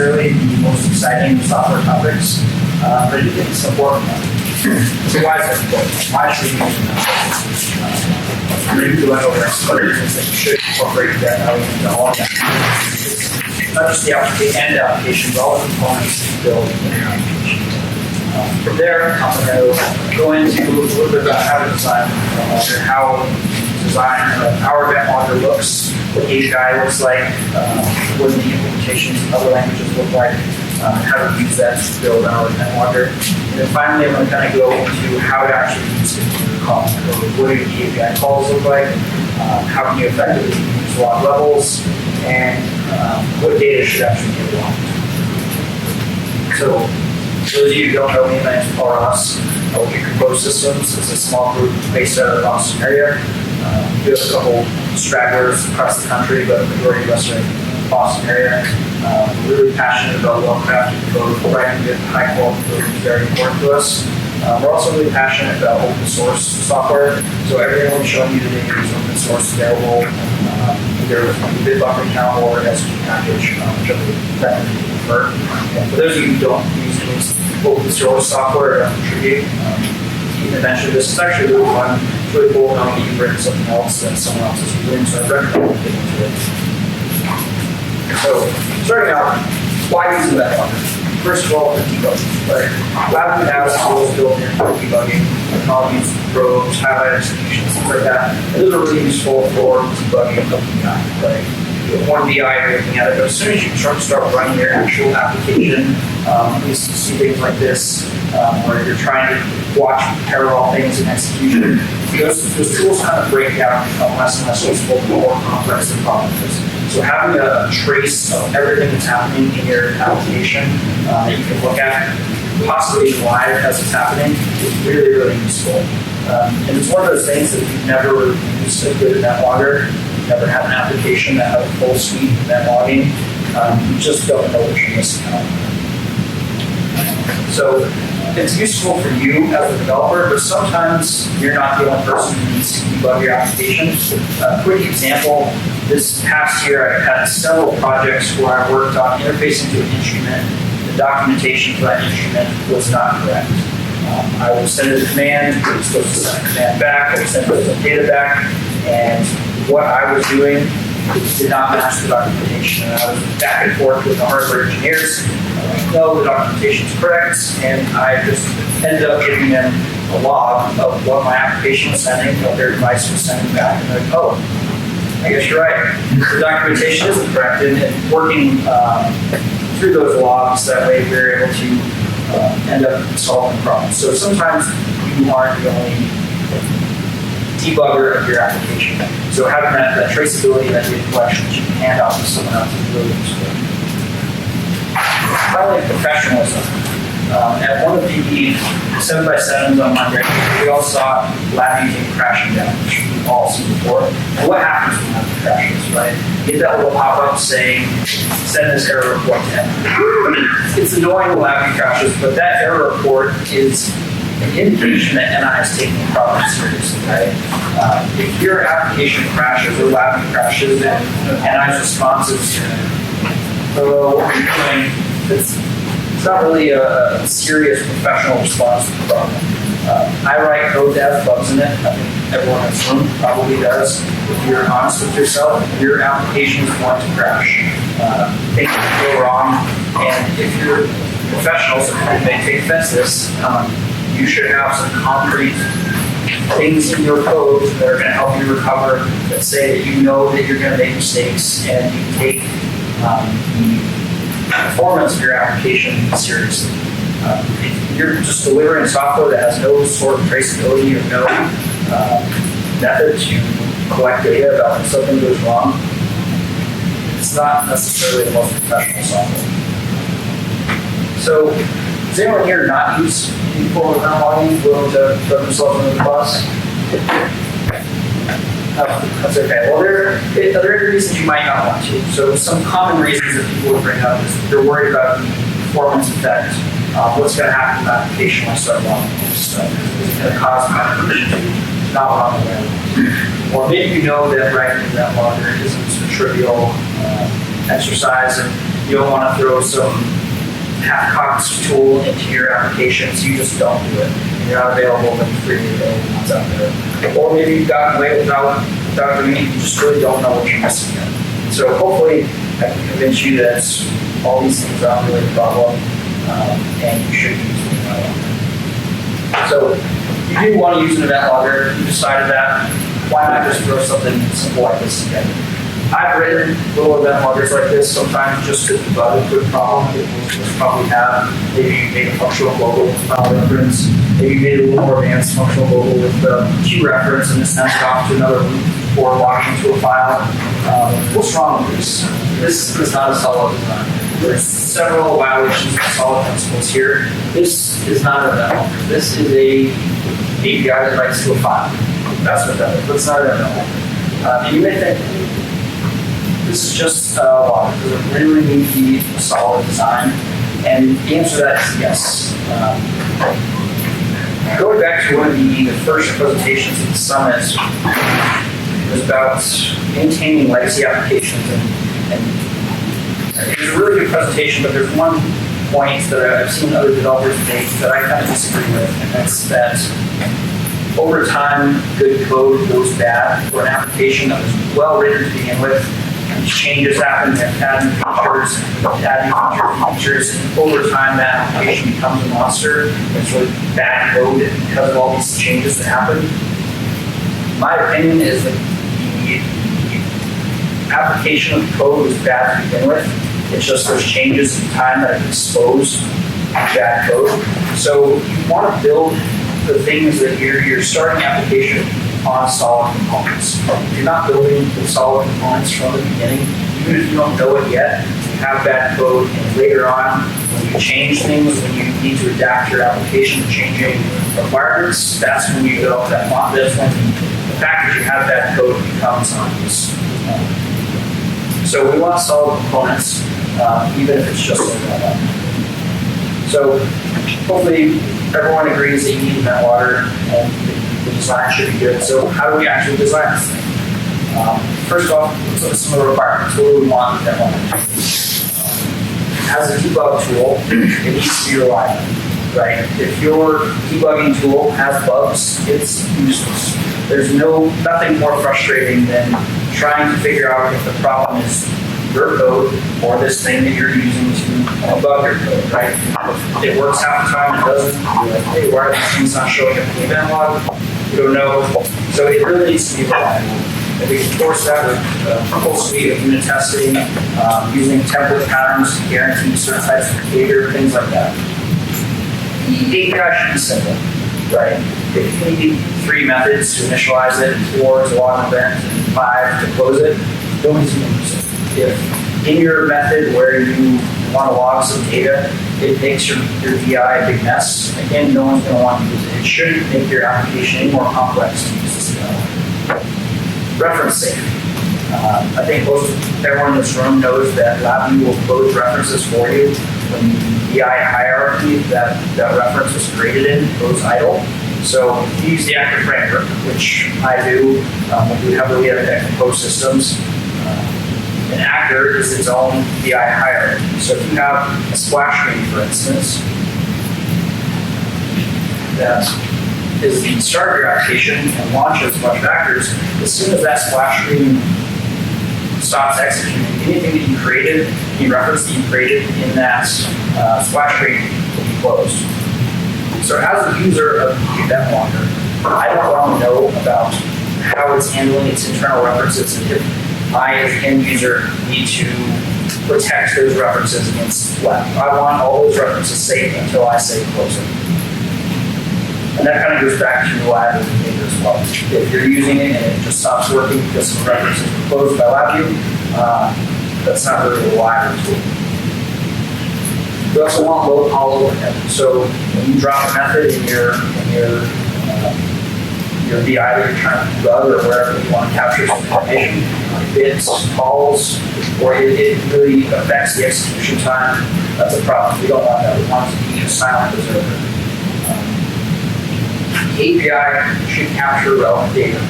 necessarily the most exciting software topics, but I do think it's important. So why is it important? Why should we use them? Maybe we went over some other things that you should incorporate that out into all of that. Not just the application, but all the components that you build in your application. From there, I'm going to go into a little bit about how to design how our event logger looks, what the API looks like, what the implementations of other languages look like, how to use that to build our event logger. And then finally, I'm going to kind of go into how to actually use it in your call. What do the API calls look like? How can you effectively use log levels? And what data should actually get logged? So, for those of you who don't know me, my name is Paul Ross. I work at Compose Systems. It's a small group based out of the Boston area. We have a couple stragglers across the country, but the majority of us are in the Boston area. We're really passionate about well-crafted code. Writing good, high-quality code is very important to us. We're also really passionate about open source software. So everything we're showing you today is open source available, either with a Debugging account or as a package, whichever you prefer. And for those of you who don't use any open source software or contribute, you can mention this. It's actually really fun. It's really cool knowing that you've written something else that someone else is doing, so I recommend getting into it. So, starting out, why use the web logger? First of all, the debugging. Right? LabVIEW has tools built in for debugging, technologies, probes, highlight executions, things like that. And those are really useful for debugging of BI. Right? One BI you're looking at it, but as soon as you start running your actual application, you see things like this, where you're trying to watch parallel things in execution. Those tools kind of break down and become less and less useful the more complex the problem is. So having a trace of everything that's happening in your application that you can look at, possibly live as it's happening, is really, really useful. And it's one of those things that if you've never used a good event logger, never had an application that had a full suite of event logging, you just don't know what you're missing out. So it's useful for you as a developer, but sometimes you're not the only person who needs to debug your application. A quick example, this past year I had several projects where I worked on interfacing to an instrument. The documentation for that instrument was not correct. I would send it a command, it was supposed to send a command back, I would send the data back, and what I was doing did not match the documentation. And I was back and forth with the hardware engineers. No, the documentation is correct, and I just ended up giving them a log of what my application was sending, what their device was sending back, and they're like, oh, I guess you're right. The documentation isn't correct, and working through those logs, that way we're able to end up solving problems. So sometimes you aren't the only debugger of your application. So having that traceability, that data collection that you can hand off to someone else is really useful. Finally, professionalism. At one of the 7x7s on Monday, we all saw LabVIEW came crashing down, which we've all seen before. And what happens when LabVIEW crashes, right? You get that little pop-up saying, send this error report to him. It's annoying when LabVIEW crashes, but that error report is an indication that NI is taking the problem seriously, right? If your application crashes or LabVIEW crashes and NI's response is, what are you doing? It's not really a serious professional response to the problem. I write code that has bugs in it. I think everyone in this room probably does. If you're honest with yourself, your application is going to crash. Things can go wrong, and if you're professionals and may take offense to this, you should have some concrete things in your code that are going to help you recover, that say that you know that you're going to make mistakes and you take the performance of your application seriously. If you're just delivering software that has no sort of traceability or no method to collect data about when something goes wrong, it's not necessarily the most professional software. So, does anyone here not use people with logging willing to throw themselves under the bus? That's okay. Well, there are reasons you might not want to. So some common reasons that people would bring up is they're worried about the performance effect. What's going to happen to the application when I start logging this stuff? It's going to cause competition to not log away. Or maybe you know that writing that logger isn't a trivial exercise, and You don't want to throw some half-cocked tool into your application, so you just don't do it. And you're not available when freely available ones out there. Or maybe you've gotten away without doing it, you just really don't know what you're missing yet. So hopefully I can convince you that all these things aren't really a problem, and you should use an event logger. So if you do want to use an event logger, you decided that, why not just throw something simple like this together? I've written little event loggers like this, sometimes just to debug a quick problem that most probably have. Maybe you made a functional global with file reference. Maybe you made a little more advanced functional global with key reference and it sends it off to another loop or logging to a file. What's wrong with this? This is not a solid design. There's several violations of solid principles here. This is not an event logger. This is a API that writes to a file. That's what that is. That's not an event logger. And you may think, this is just a logger. Does it really need to be a solid design? And the answer to that is yes. Going back to one of the first presentations at the Summit, it was about maintaining legacy applications. And it was a really good presentation, but there's one point that I've seen other developers make that I kind of disagree with, and that's that over time, good code goes bad for an application that was well written to begin with. Changes happen, they add new features, and over time that application becomes a monster. It's really bad code because of all these changes that happen. My opinion is that the application of the code was bad to begin with. It's just those changes in time that have exposed bad code. So you want to build the things that you're starting application on solid components. If you're not building with solid components from the beginning, even if you don't know it yet, you have bad code, and later on, when you change things, when you need to adapt your application to changing requirements, that's when you develop that font. That's when the fact that you have bad code becomes obvious. So we want solid components, even if it's just like that. So hopefully everyone agrees that you need event logger and the design should be good. So how do we actually design this thing? First off, let's look at some of the requirements. What do we want in event logger? As a debug tool, it needs to be reliable, right? If your debugging tool has bugs, it's useless. There's nothing more frustrating than trying to figure out if the problem is your code or this thing that you're using to debug your code, right? If it works half the time, it doesn't. You're like, hey, why are these things not showing up in the event log? You don't know. So it really needs to be reliable. And we can force that with a full suite of unit testing, using template patterns to guarantee certain types of behavior, things like that. The API should be simple, right? If you need 3 methods to initialize it, 4 to log an event, and 5 to close it, don't use it. If in your method where you want to log some data, it makes your VI a big mess, again, no one's going to want to use it. It shouldn't make your application any more complex to use this reference safe. I think everyone in this room knows that LabVIEW will close references for you when the VI hierarchy that reference was created in goes idle. So if you use the active framework, which I do, we heavily have compose systems. An actor is its own VI hierarchy. So if you have a splash screen, for instance, that is the start of your application and launches a bunch of actors, as soon as that splash screen stops executing, anything that you created, any reference that you created in that splash screen will be closed. So as a user of the event logger, I don't want to know about how it's handling its internal references and if I, as an end user, need to protect those references against theft. I want all those references safe until I say close it. And that kind of goes back to reliable behavior as well. If you're using it and it just stops working because some references were closed by LabVIEW, that's not really a reliable tool. We also want low call overhead. So when you drop a method in your VI that you're trying to debug or wherever you want to capture some information, bits, calls, or it really affects the execution time, that's a problem. We don't want that. We want it to be a silent observer. The API should capture relevant data.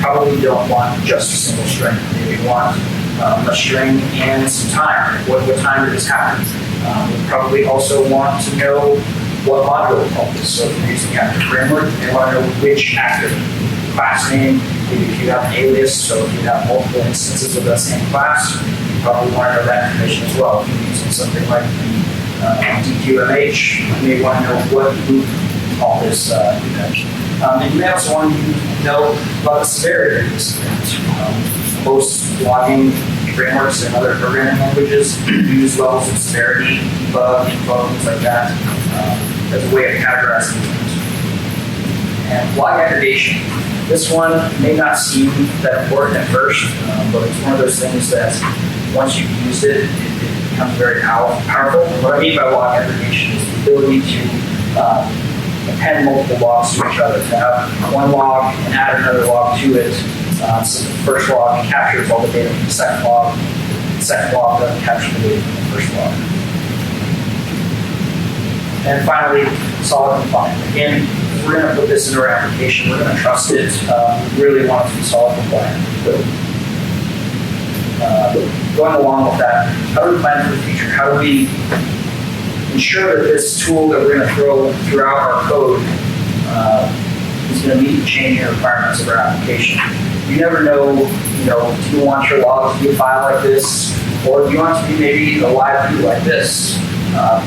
Probably don't want just a single string. Maybe want a string and some time. What time did this happen? We probably also want to know what module we call this. So if you're using active framework, you want to know which active class name. Maybe if you have an alias, so if you have multiple instances of that same class, you probably want to know that information as well. If you're using something like the DQMH, you may want to know what loop you call this event. And you may also want to know about the severity of this event. Most logging frameworks and other programming languages use levels of severity, debug, info, things like that, as a way of categorizing things. And log aggregation. This one may not seem that important at first, but it's one of those things that once you've used it, it becomes very powerful. And what I mean by log aggregation is the ability to append multiple logs to each other, to have one log and add another log to it. So the first log captures all the data from the second log doesn't capture the data from the first log. And finally, solid compliant. Again, if we're going to put this into our application, we're going to trust it. We really want it to be solid compliant. Going along with that, how do we plan for the future? How do we ensure that this tool that we're going to throw throughout our code is going to meet the changing requirements of our application? You never know, do you want your log to be a file like this, or do you want it to be maybe a LabVIEW like this?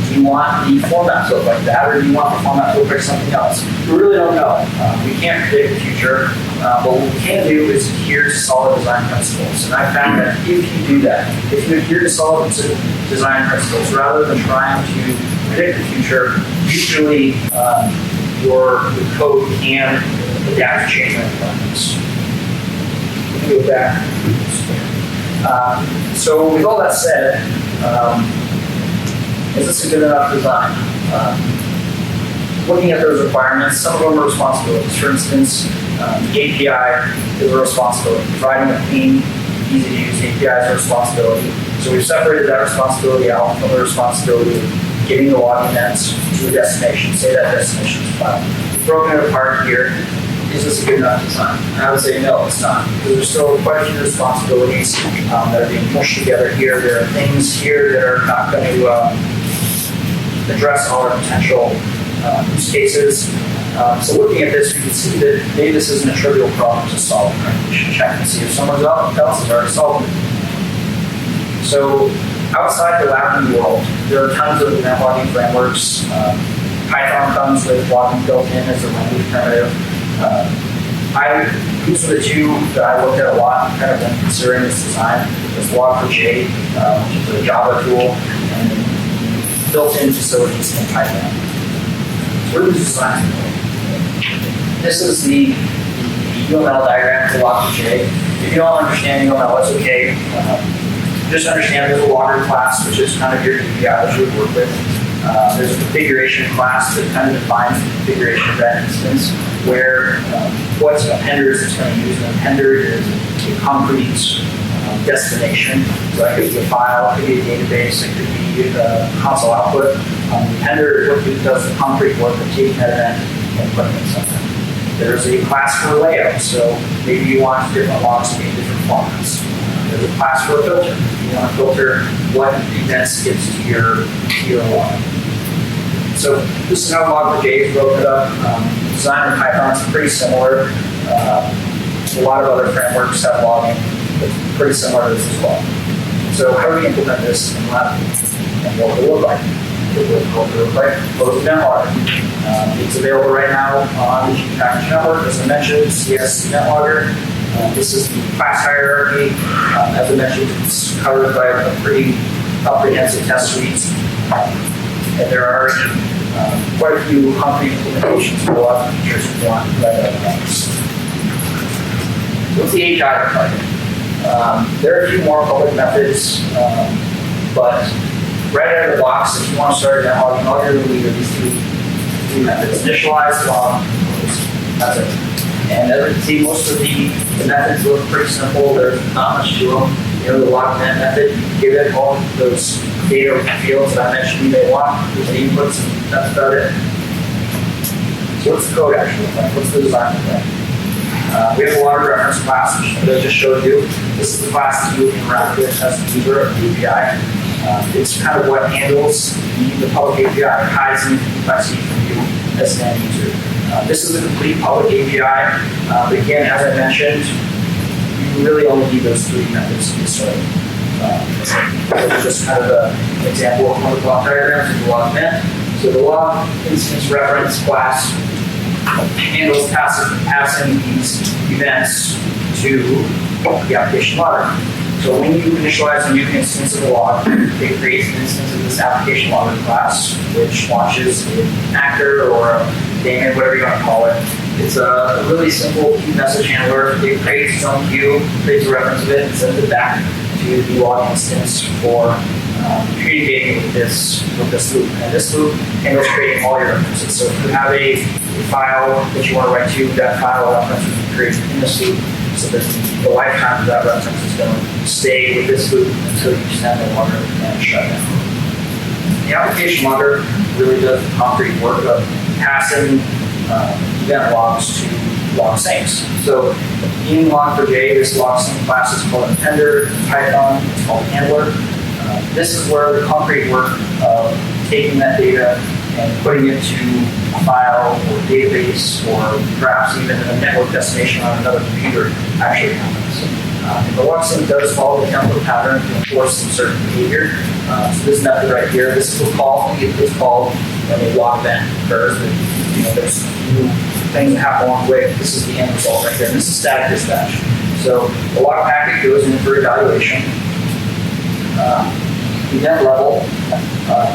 Do you want the format to look like that, or do you want the format to look like something else? We really don't know. We can't predict the future, but what we can do is adhere to solid design principles. And I found that if you do that, if you adhere to solid design principles, rather than trying to predict the future, usually your code can adapt to changing requirements. Go back. So with all that said, is this a good enough design? Looking at those requirements, some of them are responsibilities. For instance, the API is a responsibility. Providing a clean, easy to use API is a responsibility. So we've separated that responsibility out from the responsibility of getting the log events to a destination. Say that destination is a file. We've broken it apart here. Is this a good enough design? And I would say no, it's not. Because there's still quite a few responsibilities that are being pushed together here. There are things here that are not going to address all our potential use cases. So looking at this, we can see that maybe this isn't a trivial problem to solve. We should check and see if someone else has already solved it. So outside the LabVIEW world, there are tons of event logging frameworks. Python comes with logging built in as a language primitive. These are the two that I looked at a lot, kind of when considering this design. There's Log4j, which is a Java tool, and built-in facilities in Python. So what are these designs? This is the UML diagram for Log4j. If you don't understand UML, that's okay. Just understand there's a logger class, which is kind of your API that you would work with. There's a configuration class that kind of defines the configuration of that instance, where what appenders it's going to use. An appender is a concrete destination. So that could be a file, it could be a database, it could be a console output. The appender is what does the concrete work of taking that event and putting it somewhere. There's a class for layout, so maybe you want different logs to be in different formats. There's a class for a filter. You want to filter what events gets to your log. So this is how Log4j is broken up. Design in Python is pretty similar. A lot of other frameworks have logging that's pretty similar to this as well. So how do we implement this in LabVIEW? And what will it look like? What will it look like? Closed event logger. It's available right now on the Package Network. As I mentioned, CS event logger. This is the class hierarchy. As I mentioned, it's covered by a pretty comprehensive test suite. And there are quite a few concrete implementations for a lot of features we want right out of the box. What's the API requirement? There are a few more public methods, but right out of the box, if you want to start event logging, all you're going to need are these two methods: initialize, log, close. That's it. And as you can see, most of the methods look pretty simple. There's not much to them. The log event method, you give it all those data fields that I mentioned you may want, with the inputs, and that's about it. So what's the code actually look like? What's the design look like? We have a water reference class, which I just showed you. This is the class that you would interact with as a user of the API. It's kind of what handles the public API, hides any complexity from you as an end user. This is a complete public API. But again, as I mentioned, you really only need those three methods to get started. This is just kind of an example of one of the block diagrams of the log event. So the log instance reference class handles passing these events to the application logger. So when you initialize a new instance of the log, it creates an instance of this application logger class, which launches an actor or a daemon, whatever you want to call it. It's a really simple key message handler. It creates its own queue, creates a reference of it, and sends it back to the log instance for communicating with this loop. And this loop handles creating all your references. So if you have a file that you want to write to, that file reference will be created in this loop, so that the lifetime of that reference is going to stay with this loop until you send the logger and shut down. The application logger really does the concrete work of passing event logs to log syncs. So in Log4j, this log sync class is called appender. In Python, it's called handler. This is where the concrete work of taking that data and putting it to a file or database or perhaps even a network destination on another computer actually happens. The log sync does follow the template pattern to enforce some certain behavior. So this method right here, this is called when a log event occurs. There's new things that happen along the way. This is the end result right here. And this is static dispatch. So the log packet goes in for evaluation. Event level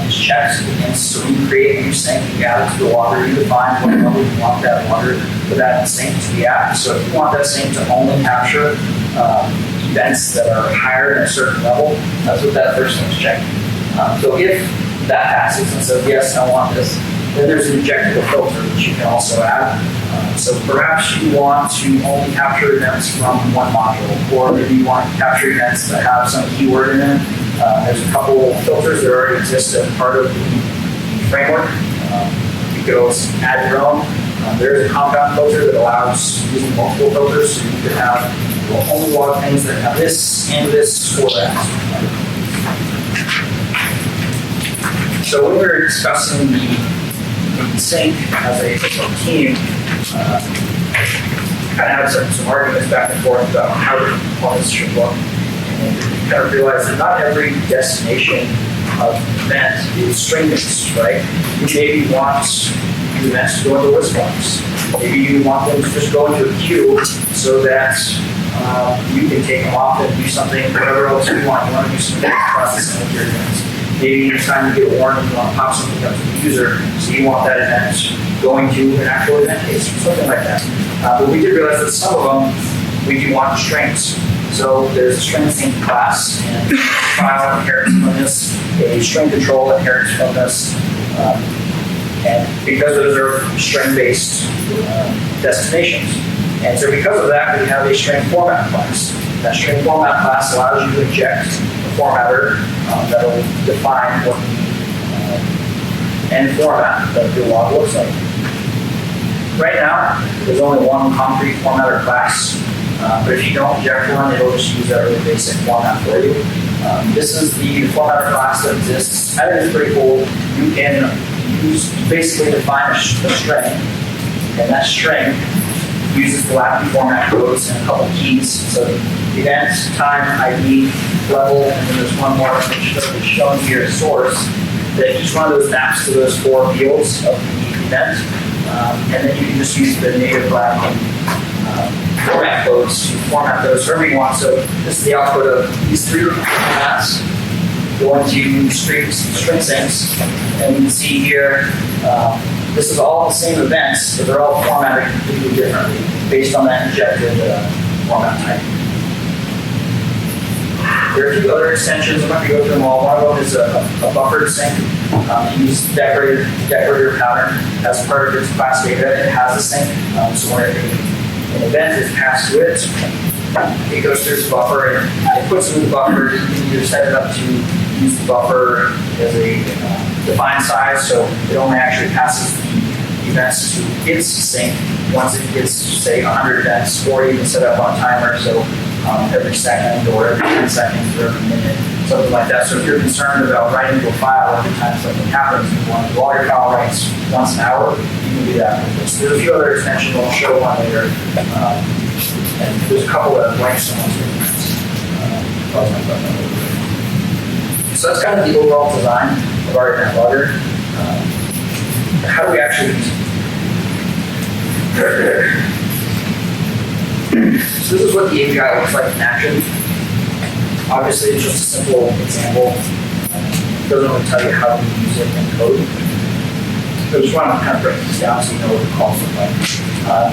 is checked against, so you create a new sync, you add it to the logger, you define what level you want that logger for that sync to be at. So if you want that sync to only capture events that are higher than a certain level, that's what that first thing is checking. So if that passes and says, yes, I want this, then there's an injectable filter which you can also add. So perhaps you want to only capture events from one module, or maybe you want to capture events that have some keyword in them. There's a couple filters that already exist as part of the framework. You could always add your own. There's a compound filter that allows using multiple filters, so you could have only log things that have this and this or that. So when we were discussing the sync as a team, kind of had some arguments back and forth about how the components should look. And we kind of realized that not every destination of event is string-based, right? You maybe want the events to go into list box. Maybe you want them to just go into a queue so that you can take them off and do something, whatever else you want. You want to do some processing with your events. Maybe it's time to get a warning, you want to pop something up to the user, so you want that event going to an actual event case or something like that. But we did realize that some of them we do want strings. So there's a string sync class, and file inherits from this, a string control inherits from this, and because those are string-based destinations. And so because of that, we have a string format class. That string format class allows you to inject a formatter that will define what the end format of your log looks like. Right now, there's only one concrete formatter class. But if you don't inject one, it'll just use that really basic format for you. This is the formatter class that exists. I think it's pretty cool. You can basically define a string, and that string uses the LabVIEW format codes and a couple keys. So event, time, ID, level, and then there's one more which is shown here as source. That each one of those maps to those four fields of the event, and then you can just use the native LabVIEW format codes to format those however you want. So this is the output of these three formats going to string syncs. And you can see here, this is all the same events, but they're all formatted completely differently based on that injected format type. There are a few other extensions. I'm not going to go through them all. One of them is a buffered sync. Use decorator pattern as part of its class data. It has a sync. So when an event is passed to it, it goes through its buffer and it puts it in the buffer. You can either set it up to use the buffer as a defined size, so it only actually passes the events to its sync once it gets, say, 100 events, or you can set up on a timer, so every second or every 10 seconds or every minute, something like that. So if you're concerned about writing to a file every time something happens, you want to log your file writes once an hour, you can do that with this. There's a few other extensions, I'll show one later. And there's a couple of blanks on So that's kind of the overall design of our event logger. How do we actually use it? So this is what the API looks like in action. Obviously, it's just a simple example. It doesn't really tell you how to use it in code. So I just want to kind of break this down so you know what the calls look like.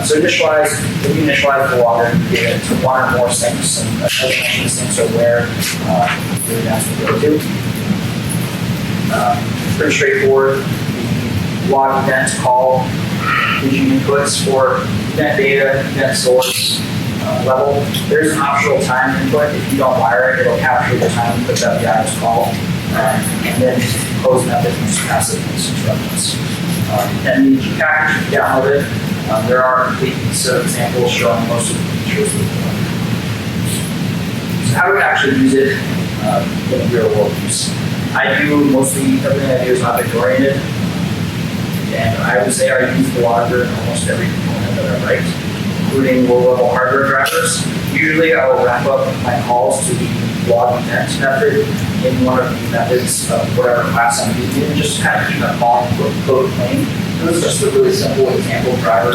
So initialize, when you initialize the logger, you get it to one or more syncs, and as I mentioned, syncs are where the events will go to. Pretty straightforward. The log event call gives you inputs for event data, event source, level. There's an optional time input. If you don't wire it, it'll capture the time input that the item's called, and then close method and just pass it in instructions. And the package, you download it. There are complete set of examples showing most of the features. So how do we actually use it in real world use? I do mostly everything I do is object oriented, and I would say I use the logger in almost every component that I write, including low-level hardware drivers. Usually I will wrap up my calls to the log event method in one of the methods of whatever class I'm using, and just kind of keep my call code clean. So this is just a really simple example driver.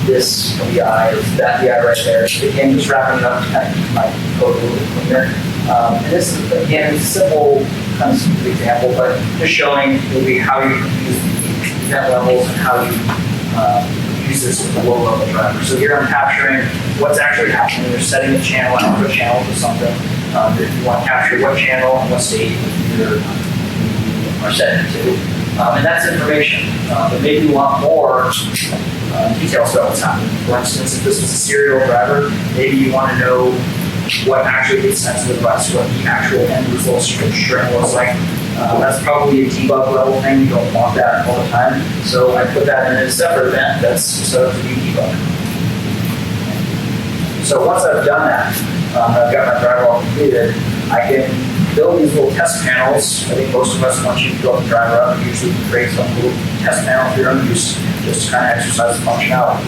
This VI is that VI right there. Again, just wrapping it up to kind of keep my code a little bit cleaner. And this is, again, a simple kind of simple example, but just showing maybe how you use the event levels and how you use this with a low-level driver. So here I'm capturing what's actually happening. You're setting a channel, output channel to something. If you want to capture what channel and what state you are setting it to. And that's information. But maybe you want more details about what's happening. For instance, if this was a serial driver, maybe you want to know what actually gets sent to the device, what the actual end result string looks like. That's probably a debug level thing. You don't want that all the time. So I put that in a separate event that's set up to be debug. So once I've done that, I've got my driver all completed, I can build these little test panels. I think most of us, once you build the driver up, usually create some little test panel for your own use, just to kind of exercise the functionality.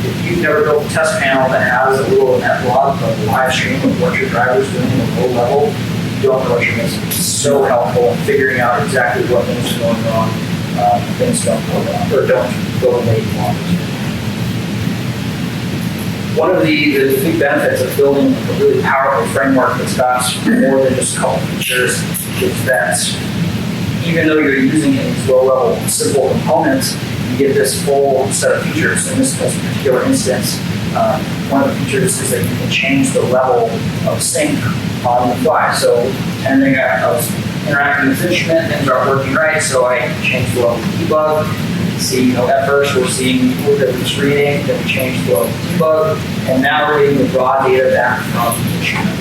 If you've never built a test panel that has a little event log of a live stream of what your driver is doing at a low level, you don't know what you're missing. It's so helpful in figuring out exactly what things are going wrong, things don't go wrong, or don't go the way you want them to. One of the big benefits of building a really powerful framework that's got more than just a couple features is that even though you're using it in these low-level simple components, you get this full set of features. In this particular instance, one of the features is that you can change the level of sync on the fly. So, and then I was interacting with the instrument, things aren't working right, so I changed the level of debug. See, at first we're seeing that it's reading, then we change the level of debug, and now we're getting the raw data back from the instrument.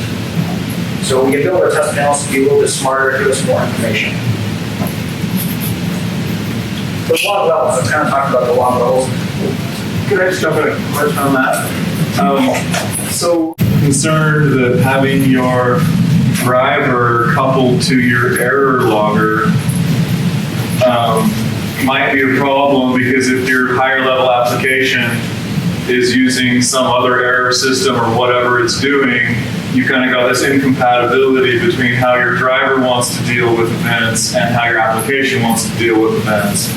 So we can build our test panels to be a little bit smarter, give us more information. The log levels, I'm kind of talking about the log levels. Could I just jump in a question on that? So concerned that having your driver coupled to your error logger might be a problem, because if your higher level application is using some other error system or whatever it's doing, you kind of got this incompatibility between how your driver wants to deal with events and how your application wants to deal with events.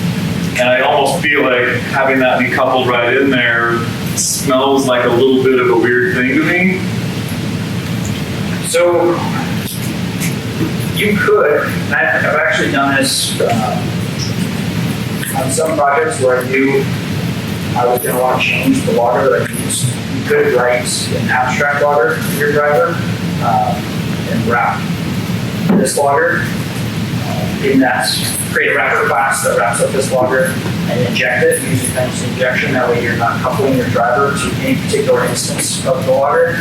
And I almost feel like having that be coupled right in there smells like a little bit of a weird thing to me. So you could, and I've actually done this on some projects where I was going to want to change the logger that I used. You could write an abstract logger for your driver and wrap this logger in that, create a wrapper class that wraps up this logger and inject it using dependency injection. That way you're not coupling your driver to any particular instance of the logger.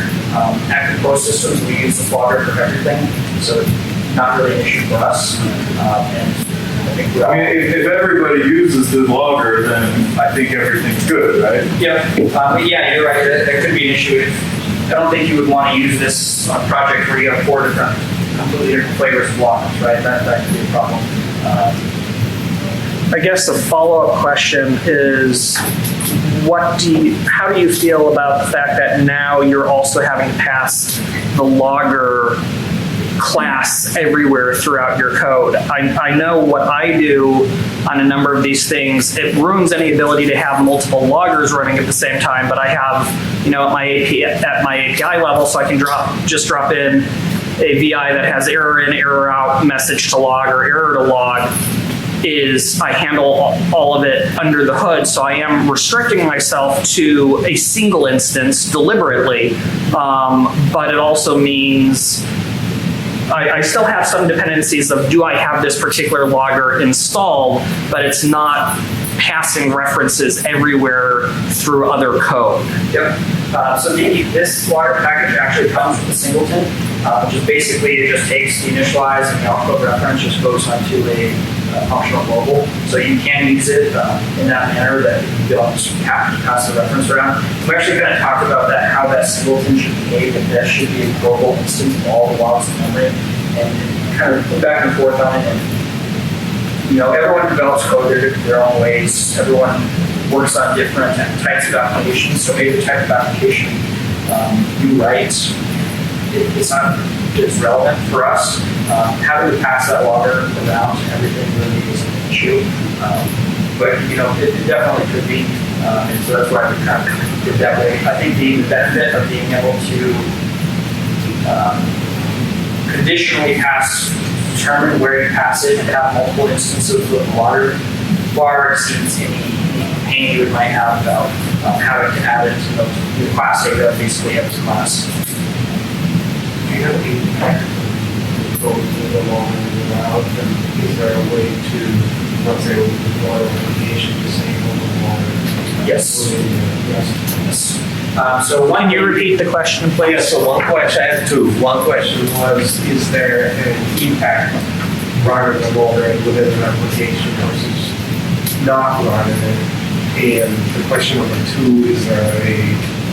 Active Pro systems, we use this logger for everything, so it's not really an issue for us. And think we I mean, if everybody uses the logger, then I think everything's good, right? Yeah, but yeah, you're right. That could be an issue. I don't think you would want to use this on a project where you have 4 different, completely different flavors of loggers, right? That could be a problem. I guess the follow-up question is, how do you feel about the fact that now you're also having to pass the logger class everywhere throughout your code? I know what I do on a number of these things, it ruins any ability to have multiple loggers running at the same time, but I have, at my API level, so I can just drop in a VI that has error in, error out, message to log, or error to log. I handle all of it under the hood, so I am restricting myself to a single instance deliberately, but it also means I still have some dependencies of, do I have this particular logger installed, but it's not passing references everywhere through other code. Yep. So this logger package actually comes with a singleton, which is basically, it just takes the initialize and the output reference, just goes onto a functional global. So you can use it in that manner that you don't have to pass the reference around. We're actually going to talk about that, how that singleton should behave, and that should be a global instance of all the logs in memory, and kind of go back and forth on it. And everyone develops code their own ways. Everyone works on different types of applications. So maybe the type of application you write, it's not as relevant for us. Having to pass that logger around everything really is an issue. But it definitely could be. And so that's why we kind of did that way. I think the benefit of being able to conditionally determine where you pass it and have multiple instances of the logger far exceeds any pain you might have about having to add it to the class data basically every class. Do you have any impact go through the logger without, and is there a way to, let's say, deploy an application disable the logger? Yes. Yes. So Can you repeat the question, please? Yeah, so one question, I have two. One question was, is there an impact running the logger within an application versus not running it? And the question number two, is there a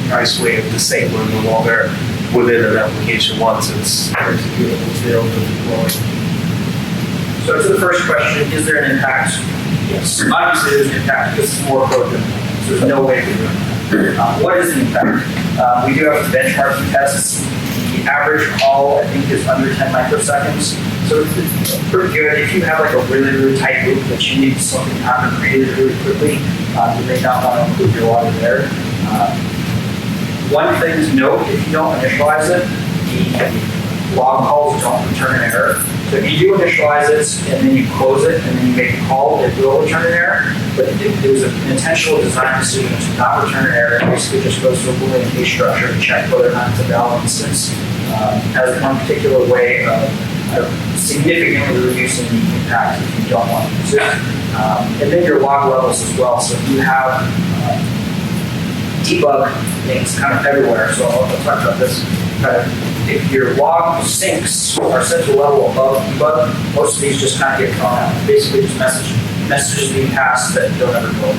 nice way of disabling the logger within an application once it's executable, built, and deployed? to the first question, is there an impact? Yes. Obviously, there's an impact because it's more code than so there's no way to do it. What is the impact? We do have benchmarking tests. The average call, I think, is under 10 microseconds. So it's pretty good. If you have like a really, really tight loop that you need something to happen really quickly, you may not want to include your logger there. One thing to note, if you don't initialize it, the log calls don't return an error. So if you do initialize it and then you close it and then you make a call, it will return an error. But it was an intentional design decision to not return an error. It basically just goes to a Boolean case structure to check whether or not it's a valid instance. As one particular way of significantly reducing the impact if you don't want to use it. And then your log levels as well. So if you have debug things kind of everywhere. So I'll talk about this. If your log syncs are set to a level above debug, most of these just kind of get thrown out. Basically, just messages being passed that don't ever go.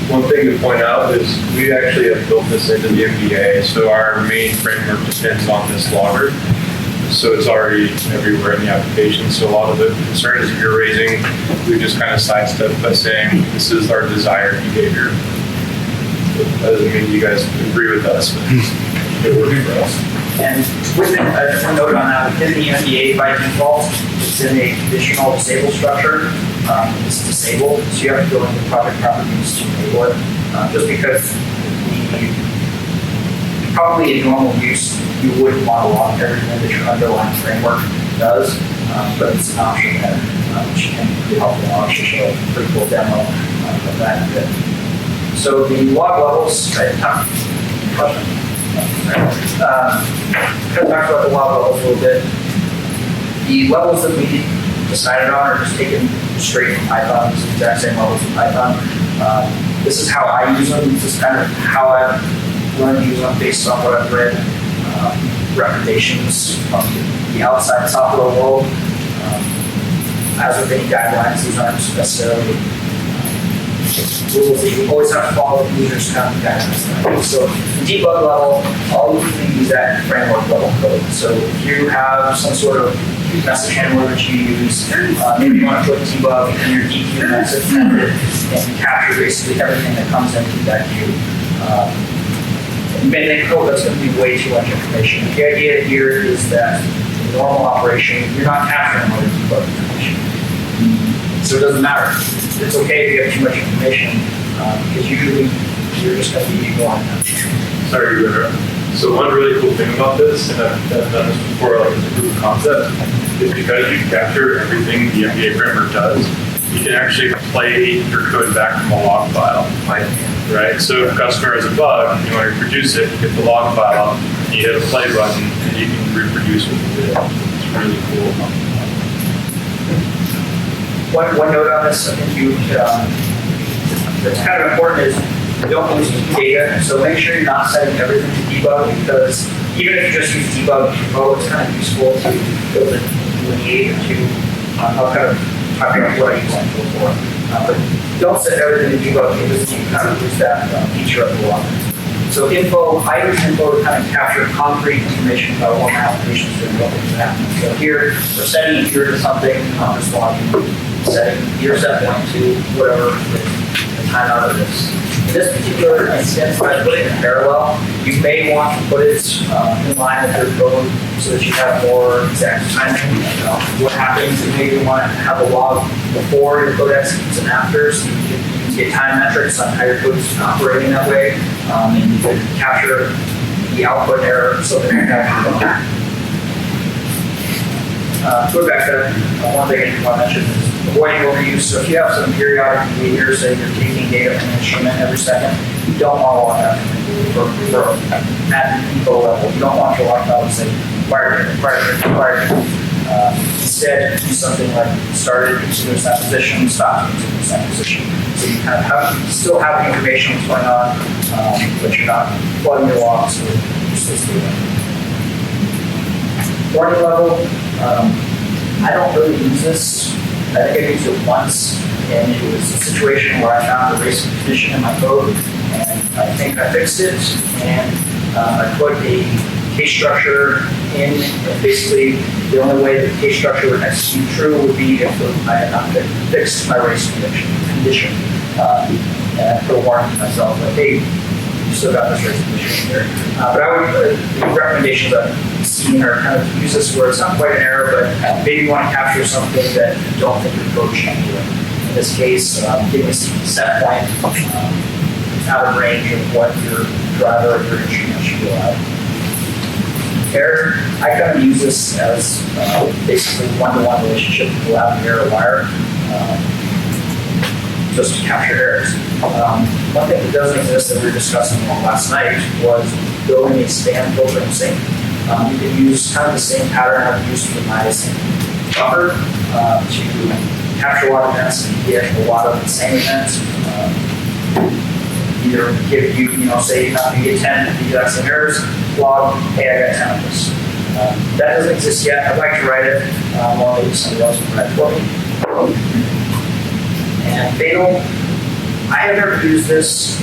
One thing to point out is we actually have built this into the MBA, so our main framework depends on this logger. So it's already everywhere in the application. So a lot of the concerns that you're raising, we just kind of sidestepped by saying this is our desired behavior. That doesn't mean you guys agree with us, but it works for us. And within a note on that, within the MBA by default, it's in a conditional disable structure. It's disabled, so you have to go into project properties to enable it. Just because probably in normal use, you wouldn't want to log everything that your underlying framework does, but it's an option there, which can be helpful. I'll actually show a pretty cool demo of that. So the log levels, question? Kind of talk about the log levels a little bit. The levels that we decided on are just taken straight from Python. It's the exact same levels in Python. This is how I use them. This is kind of how I've learned to use them based on what I've read, recommendations from the outside software world. as with any guidelines, these aren't necessarily rules that you always have to follow. These are just kind of guidelines. So debug level, all you can use that framework level code. So if you have some sort of message handler that you use, maybe you want to put debug in your DQ message method and capture basically everything that comes into that queue. You may think, oh, that's going to be way too much information. The idea here is that in normal operation, you're not capturing all the debug information. So it doesn't matter. It's okay if you have too much information, because usually you're just going to be ignoring them. Sorry to interrupt. So one really cool thing about this, and I've done this before, like as a proof of concept, is because you capture everything the MBA framework does, you can actually play your code back from a log file. Right? So if a customer has a bug, you want to reproduce it, you get the log file, and you hit a play button, and you can reproduce what you did. It's really cool. One note on this, I think that's kind of important is you don't lose data. So make sure you're not setting everything to debug, because even if you just use debug, it's kind of useful to build a delineate or two. I'll kind of talk about what I use Info for. But don't set everything to debug, because you kind of lose that feature of the log. So I use info to kind of capture concrete information about what my application is doing, what is happening. So here, we're setting a year to something, just logging, setting year set point to whatever the timeout of this. In this particular instance, I put it in parallel. You may want to put it in line with your code so that you have more exact timing. What happens is maybe you want to have a log before your code executes and after, so you can get time metrics on how your code is operating that way, and you can capture the output error so that you have go back to one thing I want to mention is avoiding overuse. So if you have some periodic behavior, say you're taking data from an instrument every second, you don't want to log that at the info level. You don't want your log file to say required. Instead, do something like started continuous acquisition, stopped continuous acquisition. So you kind of still have the information that's going on, but you're not flooding your logs with useless data. Warning level, I don't really use this. I think I used it once, and it was a situation where I found a racing condition in my code, and I think I fixed it, and I put a case structure in, and basically the only way the case structure would execute true would be if I had not fixed my race condition. And I put a warning to myself, like, hey, you still got this race condition here. But I would, the recommendations I've seen are kind of use this where it's not quite an error, but maybe you want to capture something that you don't think your code should be doing. In this case, give me a set point out of range of what your driver or your instrument should be allowed. Error, I kind of use this as basically one-to-one relationship with the LabVIEW wire, just to capture errors. One thing that doesn't exist that we were discussing last night was building a spam filter and sync. You can use kind of the same pattern I've used for my sync buffer to capture a lot of events and get a lot of the same events. Either give you, say you get 10 defects and errors, log, hey, I got 10 of this. That doesn't exist yet. I'd like to write it, or maybe somebody else can write it for me. And fatal, I have never used this.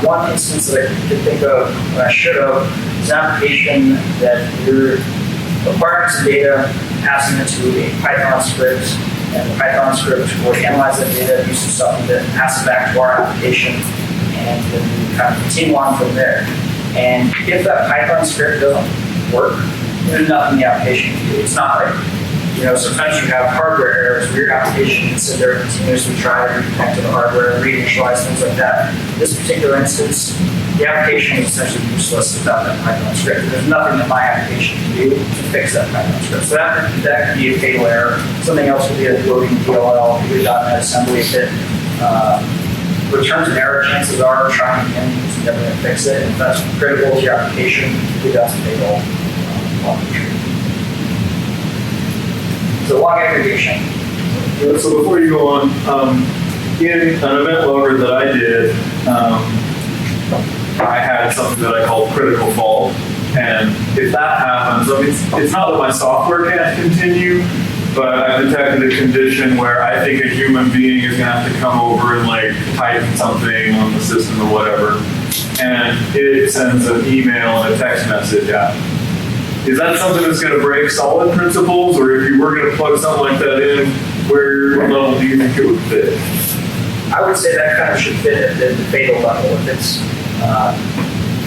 One instance that I can think of, that I should have, is an application that you're acquiring some data, passing it to a Python script, and the Python script will analyze that data, do some stuff with it, pass it back to our application, and then we kind of continue on from there. And if that Python script doesn't work, there's nothing the application can do. It's not like, sometimes you have hardware errors where your application can sit there and continuously try to reconnect to the hardware and reinitialize things like that. In this particular instance, the application is essentially useless without that Python script. There's nothing that my application can do to fix that Python script. So that could be a fatal error. Something else would be a loading DLL, a .NET assembly that returns an error. Chances are trying again, it's never going to fix it. If that's critical to your application, that's a fatal log entry. So log aggregation. So before you go on, in an event logger that I did, I had something that I called critical fault. And if that happens, it's not that my software can't continue, but I detected a condition where I think a human being is gonna have to come over and like type something on the system or whatever, and it sends an email and a text message out. Is that something that's gonna break solid principles, or if you were gonna plug something like that in, where level do you think it would fit? I would say that kind of should fit at the fatal level. If it's,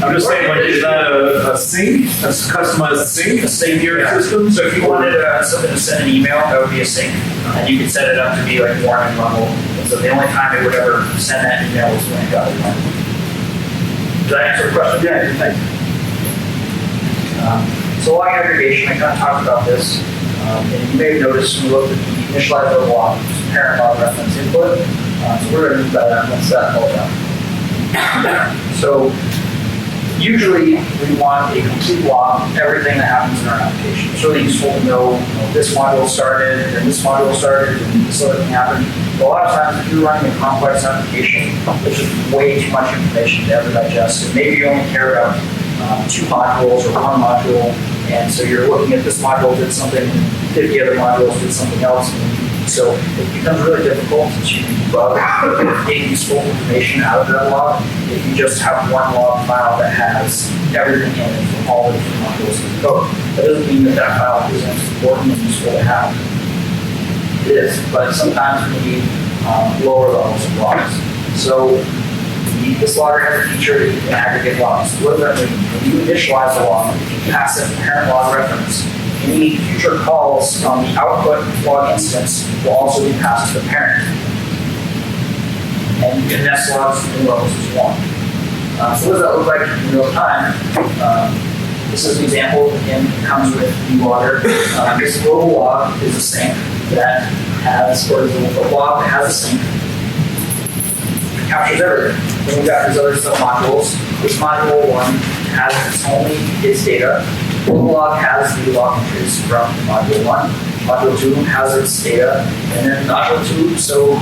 I'm just saying, like, is that a sync, a customized sync, a sync to your system? So if you wanted something to send an email, that would be a sync, and you could set it up to be like warning level. And so the only time it would ever send that email was when it got a warning. Does that answer the question? Yeah, thanks. So log aggregation, I kind of talked about this. And you may have noticed when we looked at the initializer log, parent log reference input. So we're going to move that out. What's that all about? So usually we want a complete log of everything that happens in our application. It's really useful to know, this module started, and this module started, and this other thing happened. But a lot of times if you're running a complex application, there's just way too much information to ever digest. And maybe you only care about 2 modules or 1 module, and so you're looking at this module did something, 50 other modules did something else. So it becomes really difficult to debug and take useful information out of that log if you just have one log file that has everything in it from all the different modules of the code. That doesn't mean that that file isn't as important and useful to have. It is, but sometimes we need lower levels of logs. So this logger has a feature that you can aggregate logs. What does that mean? When you initialize a log, if you pass it a parent log reference, any future calls on the output log instance will also be passed to the parent. And you can nest logs in levels as well. So what does that look like in real time? This is an example, again, it comes with the logger. This global log is a sync that has, or a log that has a sync. It captures everything. Then we've got these other sub-modules. This module 1 has its data. Global log has the log entries from module 1. Module 2 has its data. And then module 2, so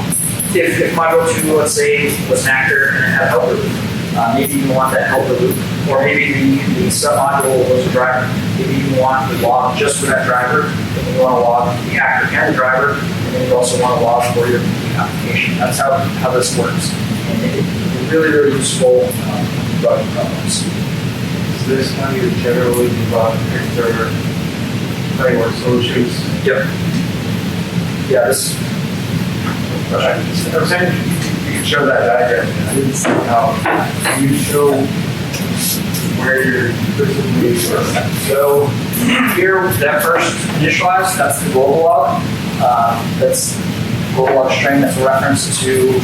if module 2, let's say, was an actor and it had a helper loop, maybe you want that helper loop, or maybe the sub-module was a driver. Maybe you want the log just for that driver, and then you want to log the actor and the driver, and then you also want to log for your application. That's how this works. And it's really, really useful debugging problems. Is this how you generally debug vector framework solutions? Yep. Yeah, this. I'm saying you can show that diagram. I didn't see how you show where you're physically. So here, that first initialize, that's the global log. That's global log string. That's a reference to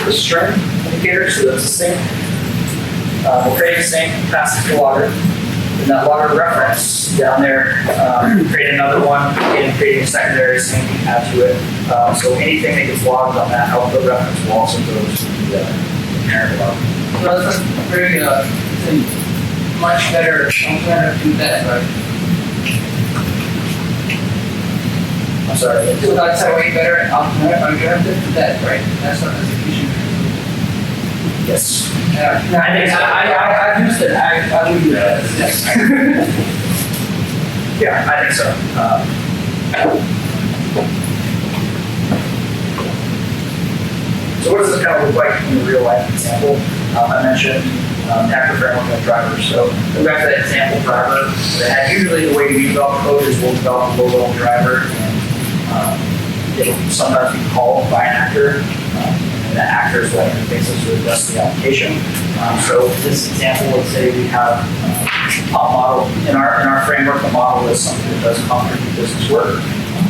the string indicator. So that's a sync. We'll create a sync, pass it to the logger. And that logger reference down there, create another one, and create a secondary sync, add to it. So anything that gets logged on that output reference will also go to the parent log. Well, that's a very much better alternative to that, right? I'm sorry. So that's a way better alternative to that, right? That's not execution. Yes. I've used it. I would use that. Yes. Yeah, I think so. So what does this kind of look like in a real life example? I mentioned actor framework and drivers. So go back to that example driver. That usually the way we develop code is we'll develop a low-level driver, and it'll sometimes be called by an actor. And that actor is what interfaces to the rest of the application. So in this example, let's say we have a pump model. In our framework, the model is something that does concrete business work.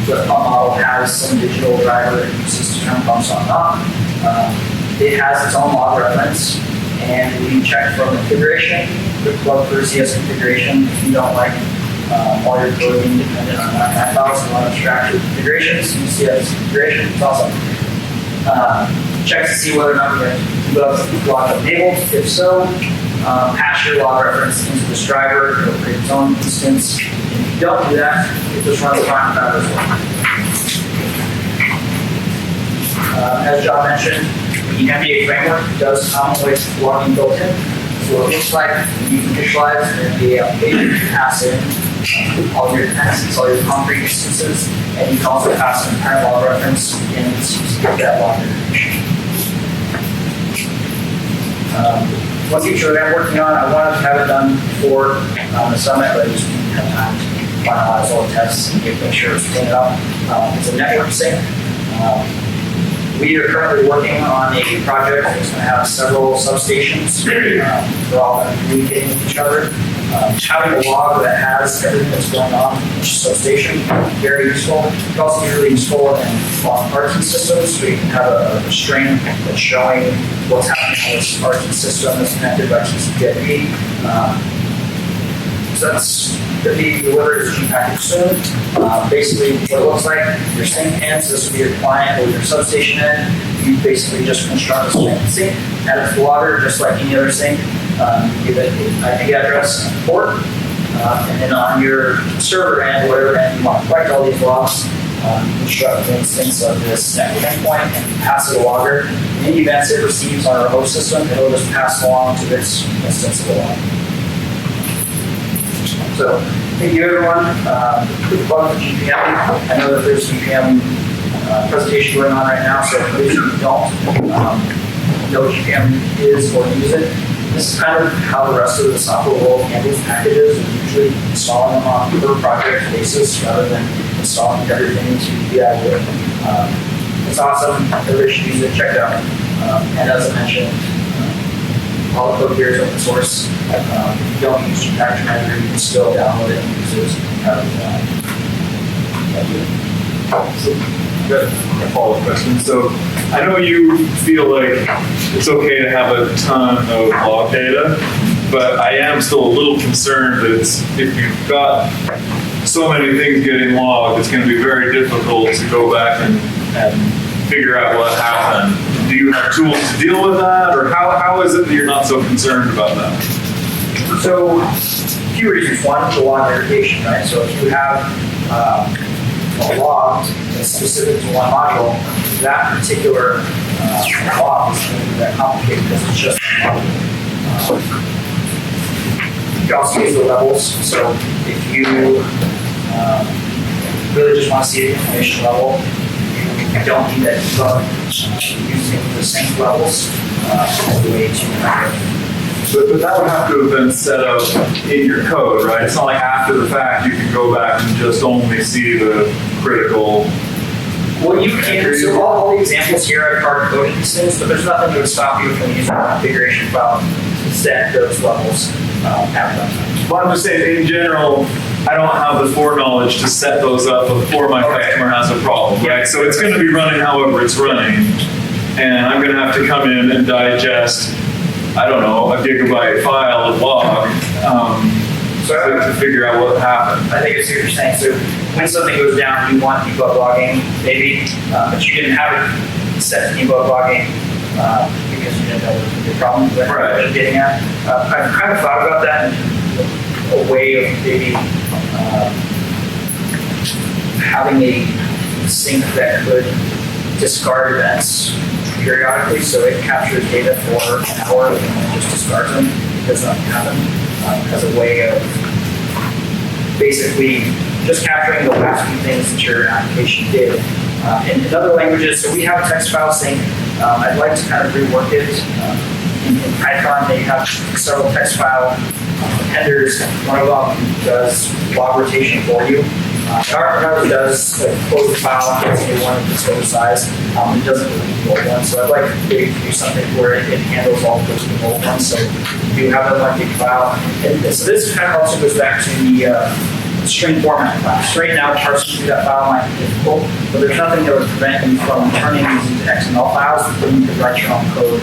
The pump model has some digital driver that uses to turn pumps on and off. It has its own log reference, and we check from configuration, quick plug for CS configuration. If you don't like all your code being dependent on that files and want to extract your configurations, you see that as configuration, it's awesome. Check to see whether or not you have log enabled. If so, pass your log reference into this driver, it'll create its own instance. If you don't do that, it just runs fine without as well. As John mentioned, the MBA framework does come with logging built in. So it looks like you initialize an MBA application, you pass in all your dependencies, all your concrete instances, and you can also pass an entire log reference in to get that log information. One feature that I'm working on, I wanted to have it done before the summit, but I just didn't have time to finalize all the tests and make sure it's cleaned up. It's a network sync. We are currently working on a project that's going to have several substations. They're all going to be communicating with each other. Having a log that has everything that's going on in each substation, very useful. It can also be really useful in RT systems, so you can have a string that's showing what's happening in this RT system that's connected by TCP/IP. So that's going to be delivered as a G package soon. Basically, what it looks like, your sync pins, this will be your client or your substation end. You basically just construct a sync, add it to the logger, just like any other sync. Give it an IP address and port, and then on your server end, whatever end you want to write all these logs, construct an instance of this network endpoint and pass it a logger. In any events it receives on our host system, it'll just pass along to this instance of the log. So, thank you everyone. Quick plug for GPM. I know that there's GPM presentation going on right now, so please if you don't know what GPM is or use it. This is kind of how the rest of the software world handles packages, and usually installing them on a per project basis rather than installing everything into DIY. It's awesome. Everybody should use it. Check it out. And as I mentioned, all the code here is open source. If you don't use Package Manager, you can still download it and use it as part of Good. A follow-up question. So I know you feel like it's okay to have a ton of log data, but I am still a little concerned that if you've got so many things getting logged, it's going to be very difficult to go back and figure out what happened. Do you have tools to deal with that, or how is it that you're not so concerned about that? So, a few reasons. One, the log aggregation, right? So if you have a log that's specific to one module, that particular log is going to be that complicated because it's just one module. You can also use the levels. So if you really just want to see the information level, you don't need that debug using the same levels as the way to But that would have to have been set up in your code, right? It's not like after the fact you can go back and just only see the critical. Well, you can. So all the examples here are hard coding these things, but there's nothing that would stop you from using a configuration file to set those levels at runtime. Well, I'm just saying, in general, I don't have the foreknowledge to set those up before my customer has a problem, right? So it's going to be running however it's running, and I'm going to have to come in and digest, I don't know, a gigabyte file of log to figure out what happened. I think I see what you're saying. So when something goes down, you want debug logging, maybe, but you didn't have it set to debug logging because you didn't know the problem that Right. you're getting at. I've kind of thought about that in a way of maybe having a sync that could discard events periodically, so it captures data for an hour and then just discards them because nothing happened, as a way of basically just capturing the last few things that your application did. In other languages, so we have a text file sync. I'd like to kind of rework it. In Python, they have several text file headers. One of them does log rotation for you. Ours does close the file and creates a new one of the same size. It doesn't really do old ones, so I'd like to do something where it handles all those old ones. So you have a 1 gig file, and so this kind of also goes back to the string format class. Right now, parsing through that file might be difficult, but there's nothing that would prevent you from turning these into XML files, but you could write your own code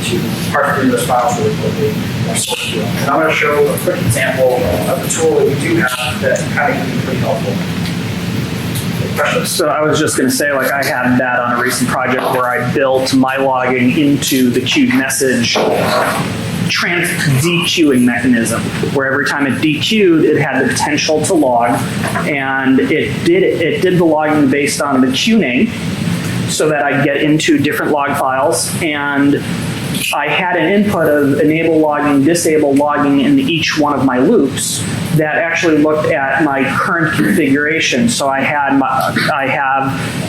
to parse through those files really quickly and sort through them. And I'm going to show a quick example of the tool that we do have that kind of can be pretty helpful. Questions? So I was just going to say, like, I had that on a recent project where I built my logging into the queued message dequeuing mechanism, where every time it dequeued, it had the potential to log, and it did the logging based on the queue name, so that I get into different log files, and I had an input of enable logging, disable logging in each one of my loops that actually looked at my current configuration. So I have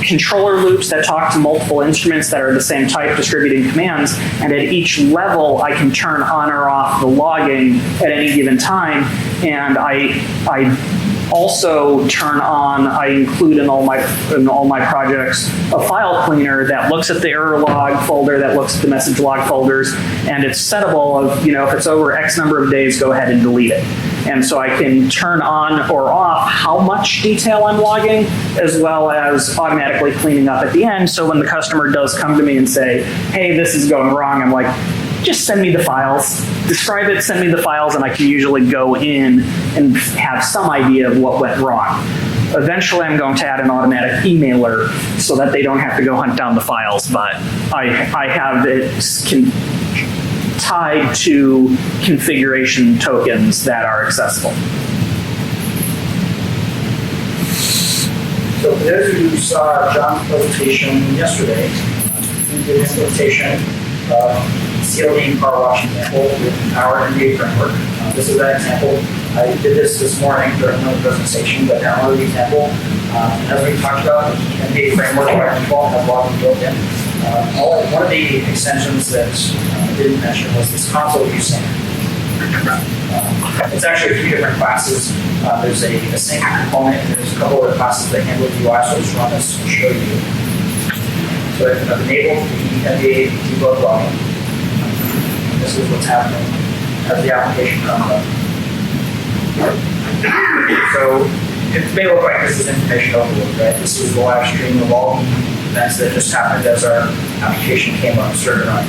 controller loops that talk to multiple instruments that are the same type, distributing commands, and at each level I can turn on or off the logging at any given time. And I also turn on, I include in all my projects a file cleaner that looks at the error log folder, that looks at the message log folders, and it's settable of, if it's over X number of days, go ahead and delete it. And so I can turn on or off how much detail I'm logging, as well as automatically cleaning up at the end. So when the customer does come to me and say, hey, this is going wrong, I'm like, just send me the files, describe it, send me the files, and I can usually go in and have some idea of what went wrong. Eventually, I'm going to add an automatic emailer so that they don't have to go hunt down the files, but I have it tied to configuration tokens that are accessible. So for those of you who saw John's presentation yesterday, he did his presentation CLA car wash example with our NBA framework. This is that example. I did this morning during the presentation, but downloaded the example. As we talked about, the NBA framework by default has logging built in. One of the extensions that I didn't mention was this console view sync. It's actually 3 different classes. There's a sync component, and there's a couple other classes that handle the UI, so I'll just run this and show you. So I've enabled the NBA debug logging. This is what's happening as the application comes up. So it may look like this is information overload, right? This is the live stream of all the events that just happened as our application came up, started on.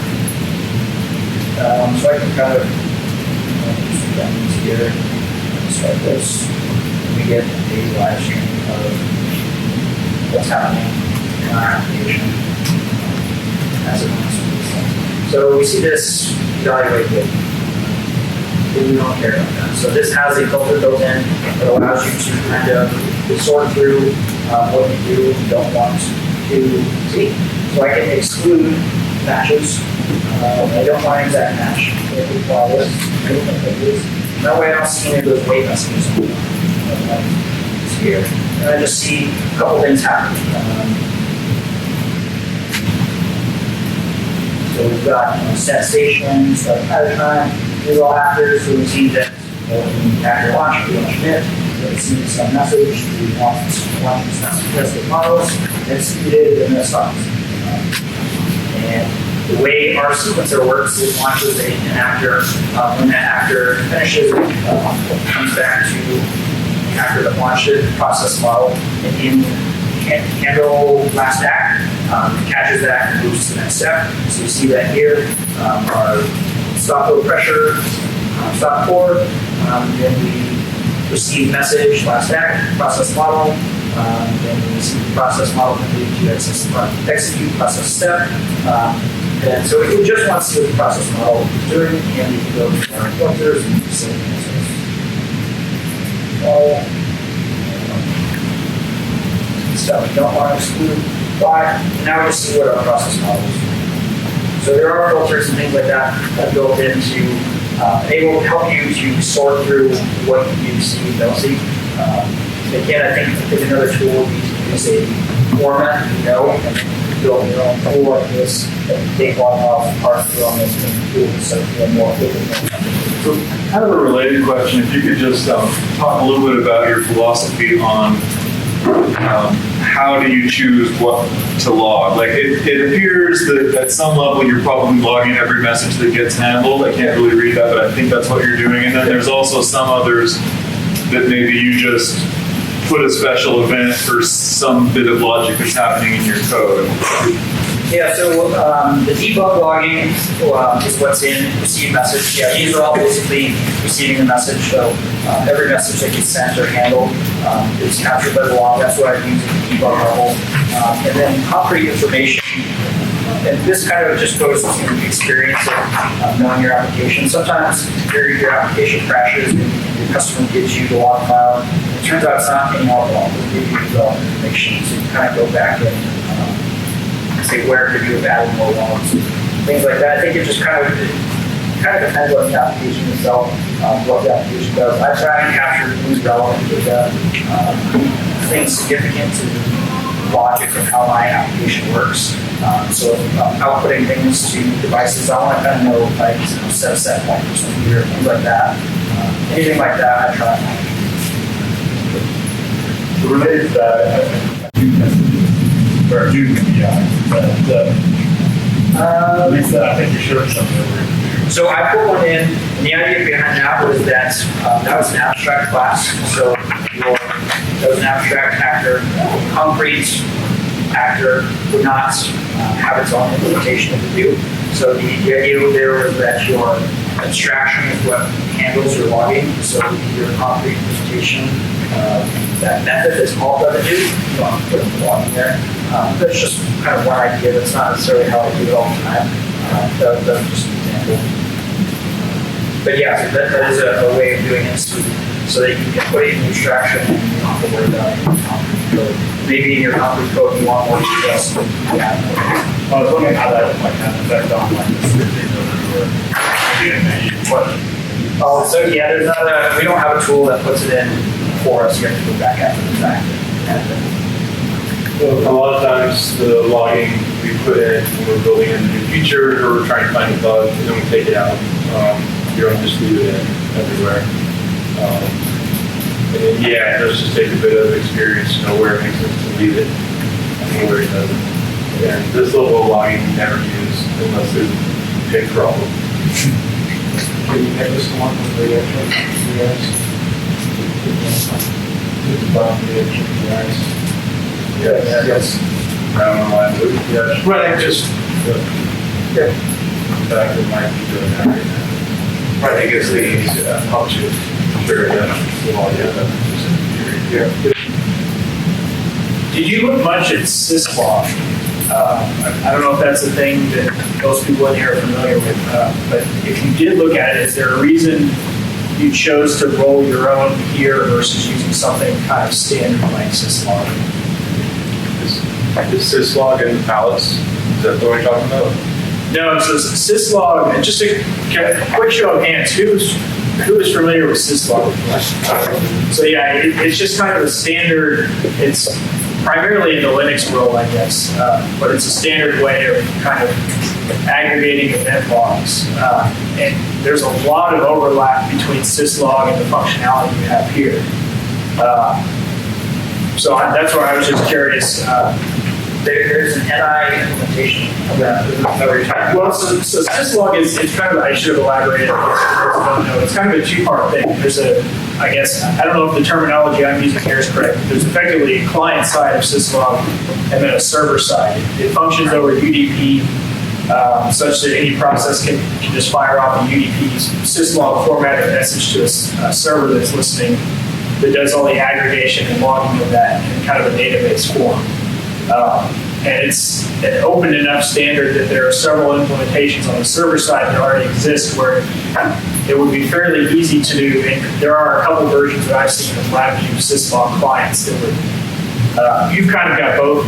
So I can kind of do some things here. Start this. We get a live stream of what's happening in our application as it runs through these things. So we see this evaluate it. We don't care about that. So this has a filter built in that allows you to kind of sort through what you do and don't want to see. So I can exclude matches. I don't want an exact match. I can apply this. That way I don't see any of those wait messages here. And I just see a couple things happen. So we've got set stations, like ahead time. These are all after, so we see that after launch, we launch it. We see some message. We want some models. It's needed and this stops. And the way our sequencer works is launches an actor. When that actor finishes, it comes back to after the launched process model. And in handle last act, catches that and moves to the next step. So you see that here. Our stop low pressure, stop forward, then we receive message, last act, process model, then we receive the process model, and we execute process step. And so if we just want to see what the process model is doing, and we can go to our filters and see stuff we don't want to exclude. Why? Now we see what our process model is doing. So there are filters and things like that built into able to help you to sort through what you see and don't see. Again, I think another tool would be to use a format, and build your own tool like this, and take one off, parse through on this, and do it so you more efficient. So kind of a related question, if you could just talk a little bit about your philosophy on how do you choose what to log? Like it appears that at some level you're probably logging every message that gets handled. I can't really read that, but I think that's what you're doing. And then there's also some others that maybe you just put a special event for some bit of logic that's happening in your code. Yeah, so the debug logging is what's in receive message. Yeah, these are all basically receiving the message. So every message that gets sent or handled is captured by the log. That's what I use at the debug level. And then concrete information. And this kind of just goes to experience of knowing your application. Sometimes your application crashes and your customer gives you the log file. It turns out it's not getting all log. It'll give you development information. So you kind of go back and say where could you have added more logs. things like that. I think it just kind of depends on the application itself, what the application does. I try and capture who's relevant to the things significant to the logic of how my application works. So if I'm outputting things to devices, I want to kind of know, like, set a set point or something here, things like that. Anything like that, I try. Related to that, or June, at least I think you showed something. So I put one in, and the idea behind that was that that was an abstract class. So that was an abstract actor. Concrete actor would not have its own implementation of the view. So the idea there was that your abstraction is what handles your logging. So your concrete presentation, that method is called LabVIEW. You don't have to put the logging there. That's just kind of one idea. That's not necessarily how I do it all the time. That's just an example. But yeah, so that is a way of doing it so that you can put it in abstraction and you don't have to worry about it in concrete code. Maybe in your concrete code you want more details. So yeah. I was wondering how that might have an effect on like the scripting or any question. Oh, so yeah, there's not we don't have a tool that puts it in for us. You have to go back after the fact. So a lot of times the logging we put in when we're building in a new feature or we're trying to find a bug, and then we take it out. You don't just leave it in everywhere. And yeah, it does just take a bit of experience to know where it makes sense to leave it and where it doesn't. And this level of logging we never use unless there's a big problem. Can you get this one with the actual guys? The bottom of the actual guys. Yes. I don't know why I would. Yeah. Right, just. Yeah. In fact, it might be doing that right now. I think it's the helps you figure that out. Did you look much at syslog? I don't know if that's a thing that most people in here are familiar with, but if you did look at it, is there a reason you chose to roll your own here versus using something kind of standard like syslog? Is syslog in the palettes? Is that what we're talking about? No, so syslog, and just a quick show of hands, who is familiar with syslog? So yeah, it's just kind of a standard, it's primarily in the Linux world, I guess, but it's a standard way of kind of aggregating event logs. And there's a lot of overlap between syslog and the functionality you have here. So that's where I was just curious. There's an NI implementation of that. Well, so syslog is kind of, I should have elaborated on this, for those who don't know, it's kind of a two-part thing. There's I guess, I don't know if the terminology I'm using here is correct, but there's effectively a client side of syslog and then a server side. It functions over UDP such that any process can just fire off a UDP syslog formatted message to a server that's listening that does all the aggregation and logging of that in kind of a database form. And it's an open enough standard that there are several implementations on the server side that already exist where it would be fairly easy to do. And there are a couple versions that I've seen of LabVIEW syslog clients that would, you've kind of got both.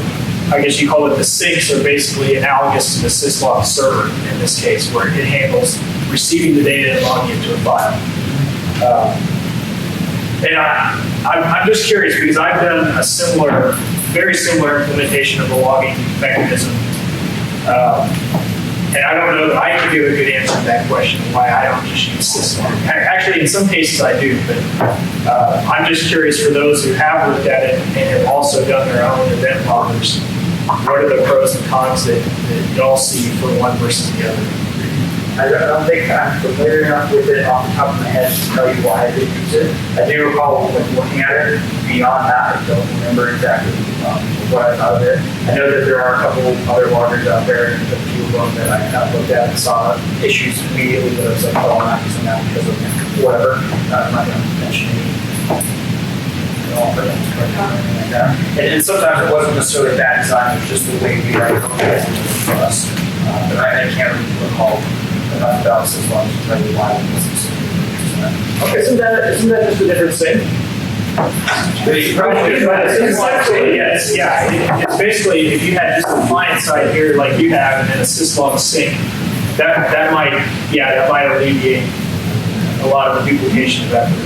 I guess you call it the syncs are basically analogous to the syslog server in this case, where it handles receiving the data and logging it to a file. And I'm just curious because I've done a very similar implementation of the logging mechanism. And I don't know that I can give a good answer to that question, why I don't just use syslog. Actually, in some cases I do, but I'm just curious for those who have looked at it and have also done their own event loggers, what are the pros and cons that y'all see for one versus the other? I don't think I'm familiar enough with it off the top of my head to tell you why I did use it. I do recall looking at it. Beyond that, I don't remember exactly what I thought of it. I know that there are a couple other loggers out there, and a few of them that I kind of looked at and saw issues immediately, but I was like, oh, I'm not using that because of whatever. I'm not going to mention any. Like that. And sometimes it wasn't necessarily bad design, it was just the way we write it for us. But I can't recall enough about syslog to tell you why we specifically use that. Okay, isn't that just a different sync? It's basically if you had just the client side here like you have and then a syslog sync, that might alleviate a lot of the duplication of effort.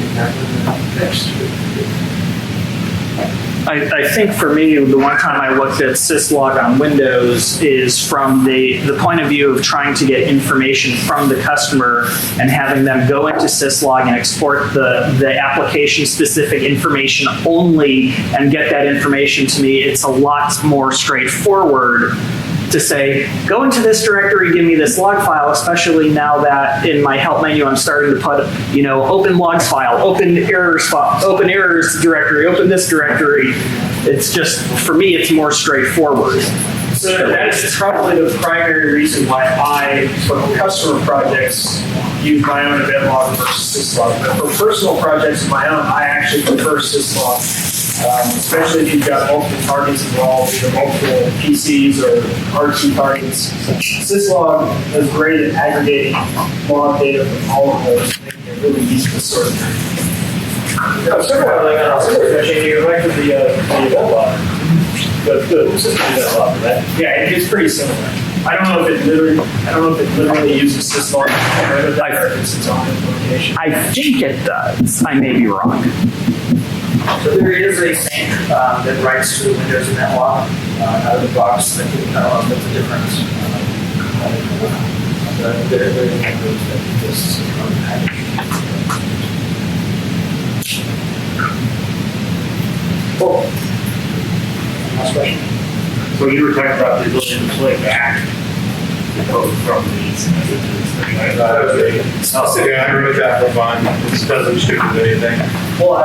I think for me, the one time I looked at syslog on Windows is from the point of view of trying to get information from the customer and having them go into syslog and export the application-specific information only and get that information to me. It's a lot more straightforward to say, go into this directory, give me this log file, especially now that in my help menu, I'm starting to put, open logs file, open errors directory, open this directory. It's just, for me, it's more straightforward. So that's probably the primary reason why I, for customer projects, use my own event log versus syslog. But for personal projects of my own, I actually prefer syslog. Especially if you've got multiple targets involved, either multiple PCs or RT targets. Syslog is great at aggregating log data from all of those, making it really easy to sort through. No, similar, like on a similar machine, you go back to the event log. The system event log, right? Yeah, it's pretty similar. I don't know if it literally uses syslog to get rid of that, or if it's its own implementation. I think it does. I may be wrong. So there is a standard that writes to the Windows event log out of the box that with the difference. There are numbers that exists on the package. Cool. Last question. So you were talking about the ability to play back the code from these messages. Yeah, I wrote that for fun. It doesn't duplicate anything. Well,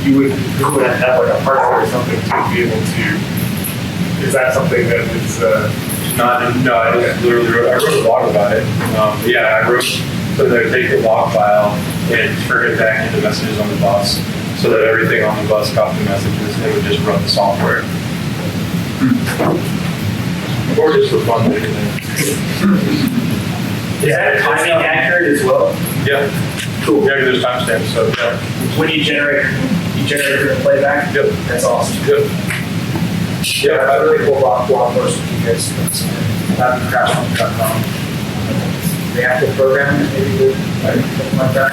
you would have like a hardware or something to be able to, is that something that is, No, I just literally wrote a log about it. I wrote so that I take the log file and turn it back into messages on the bus so that everything on the bus got the messages and it would just run the software. Or just for fun, anything. Is that timing accurate as well? Yeah. Cool. Yeah, there's timestamps, so yeah. When you generate your playback? Yep. That's awesome. Yep. Yeah, a really cool blog post with you guys. LabVIEW.com. They have to program it, maybe something like that.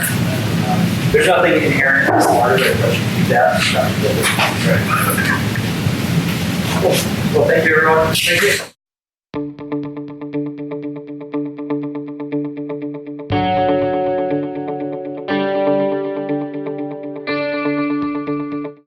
There's nothing inherent in this hardware, but you can do that. Cool. Well, thank you, everyone. Thank you.